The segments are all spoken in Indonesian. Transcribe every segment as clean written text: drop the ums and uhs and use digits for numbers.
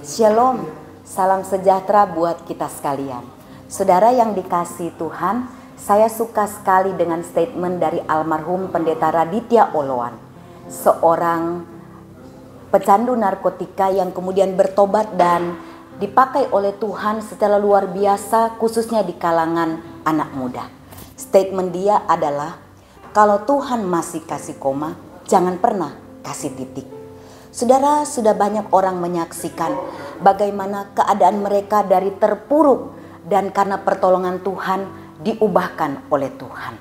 Shalom, salam sejahtera buat kita sekalian. Saudara yang dikasihi Tuhan, saya suka sekali dengan statement dari almarhum Pendeta Raditya Oloan, seorang pecandu narkotika yang kemudian bertobat dan dipakai oleh Tuhan secara luar biasa, khususnya di kalangan anak muda. Statement dia adalah, kalau Tuhan masih kasih koma, jangan pernah kasih titik. Saudara, sudah banyak orang menyaksikan bagaimana keadaan mereka dari terpuruk dan karena pertolongan Tuhan diubahkan oleh Tuhan.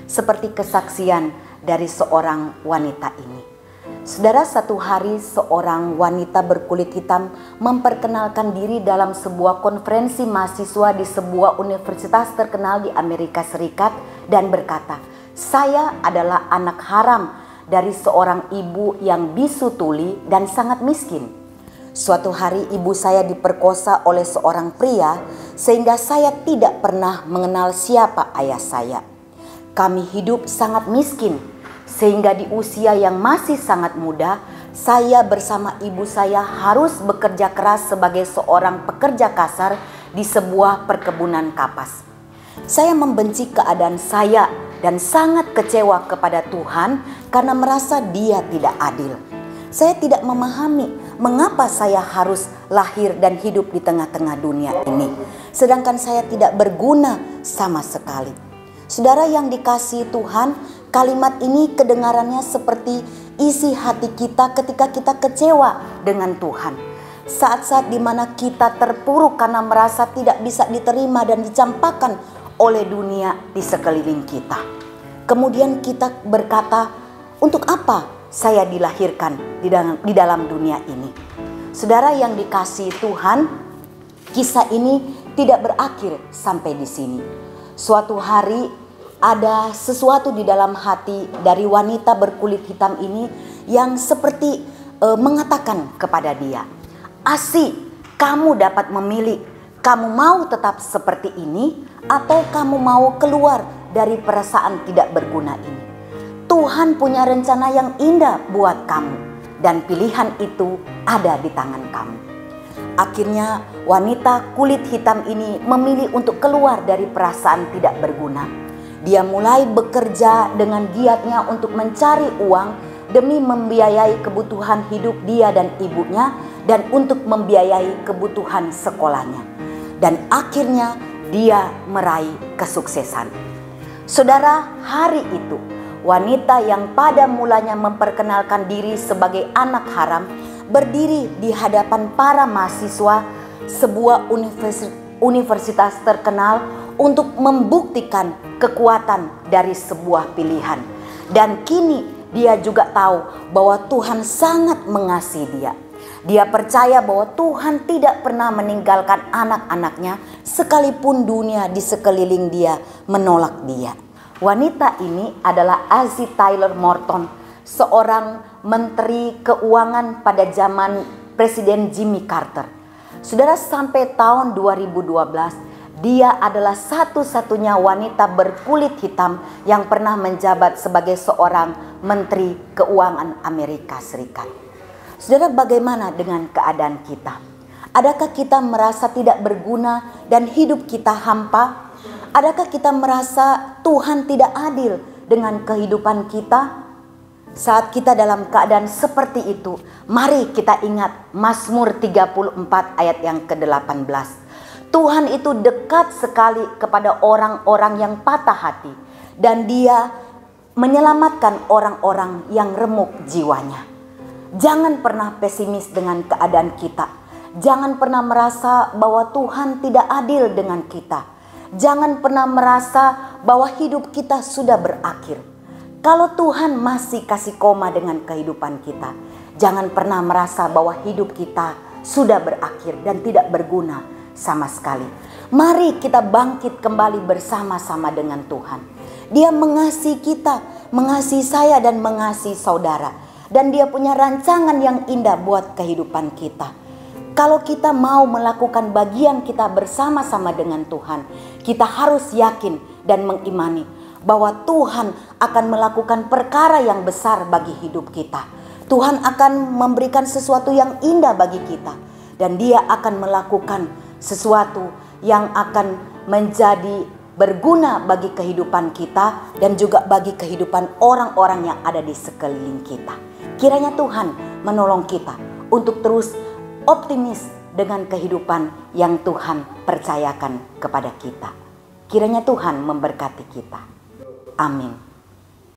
Seperti kesaksian dari seorang wanita ini. Saudara, satu hari seorang wanita berkulit hitam memperkenalkan diri dalam sebuah konferensi mahasiswa di sebuah universitas terkenal di Amerika Serikat dan berkata, "Saya adalah anak haram dari seorang ibu yang bisu tuli dan sangat miskin. Suatu hari ibu saya diperkosa oleh seorang pria sehingga saya tidak pernah mengenal siapa ayah saya. Kami hidup sangat miskin sehingga di usia yang masih sangat muda, saya bersama ibu saya harus bekerja keras sebagai seorang pekerja kasar di sebuah perkebunan kapas. Saya membenci keadaan saya dan sangat kecewa kepada Tuhan karena merasa Dia tidak adil. Saya tidak memahami mengapa saya harus lahir dan hidup di tengah-tengah dunia ini, sedangkan saya tidak berguna sama sekali." Saudara yang dikasihi Tuhan, kalimat ini kedengarannya seperti isi hati kita ketika kita kecewa dengan Tuhan. Saat-saat di mana kita terpuruk karena merasa tidak bisa diterima dan dicampakkan oleh dunia di sekeliling kita. Kemudian kita berkata, untuk apa saya dilahirkan di dalam dunia ini? Saudara yang dikasihi Tuhan, kisah ini tidak berakhir sampai di sini. Suatu hari ada sesuatu di dalam hati dari wanita berkulit hitam ini yang seperti mengatakan kepada dia, "Asi, kamu dapat memilih, kamu mau tetap seperti ini atau kamu mau keluar dari perasaan tidak berguna ini. Tuhan punya rencana yang indah buat kamu dan pilihan itu ada di tangan kamu." Akhirnya wanita kulit hitam ini memilih untuk keluar dari perasaan tidak berguna. Dia mulai bekerja dengan giatnya untuk mencari uang demi membiayai kebutuhan hidup dia dan ibunya dan untuk membiayai kebutuhan sekolahnya. Dan akhirnya dia meraih kesuksesan. Saudara, hari itu wanita yang pada mulanya memperkenalkan diri sebagai anak haram berdiri di hadapan para mahasiswa sebuah universitas terkenal untuk membuktikan kekuatan dari sebuah pilihan. Dan kini dia juga tahu bahwa Tuhan sangat mengasihi dia. Dia percaya bahwa Tuhan tidak pernah meninggalkan anak-anaknya sekalipun dunia di sekeliling dia menolak dia. Wanita ini adalah Azie Taylor Morton, seorang menteri keuangan pada zaman Presiden Jimmy Carter. Saudara, sampai tahun 2012 dia adalah satu-satunya wanita berkulit hitam yang pernah menjabat sebagai seorang menteri keuangan Amerika Serikat. Saudara, bagaimana dengan keadaan kita? Adakah kita merasa tidak berguna dan hidup kita hampa? Adakah kita merasa Tuhan tidak adil dengan kehidupan kita? Saat kita dalam keadaan seperti itu, mari kita ingat Mazmur 34 ayat yang ke-18. Tuhan itu dekat sekali kepada orang-orang yang patah hati dan Dia menyelamatkan orang-orang yang remuk jiwanya. Jangan pernah pesimis dengan keadaan kita. Jangan pernah merasa bahwa Tuhan tidak adil dengan kita. Jangan pernah merasa bahwa hidup kita sudah berakhir. Kalau Tuhan masih kasih koma dengan kehidupan kita, jangan pernah merasa bahwa hidup kita sudah berakhir dan tidak berguna sama sekali. Mari kita bangkit kembali bersama-sama dengan Tuhan. Dia mengasihi kita, mengasihi saya dan mengasihi saudara. Dan Dia punya rancangan yang indah buat kehidupan kita. Kalau kita mau melakukan bagian kita bersama-sama dengan Tuhan, kita harus yakin dan mengimani bahwa Tuhan akan melakukan perkara yang besar bagi hidup kita. Tuhan akan memberikan sesuatu yang indah bagi kita. dan dia akan melakukan sesuatu yang akan menjadi berguna bagi kehidupan kita dan juga bagi kehidupan orang-orang yang ada di sekeliling kita. Kiranya Tuhan menolong kita untuk terus optimis dengan kehidupan yang Tuhan percayakan kepada kita. Kiranya Tuhan memberkati kita. Amin.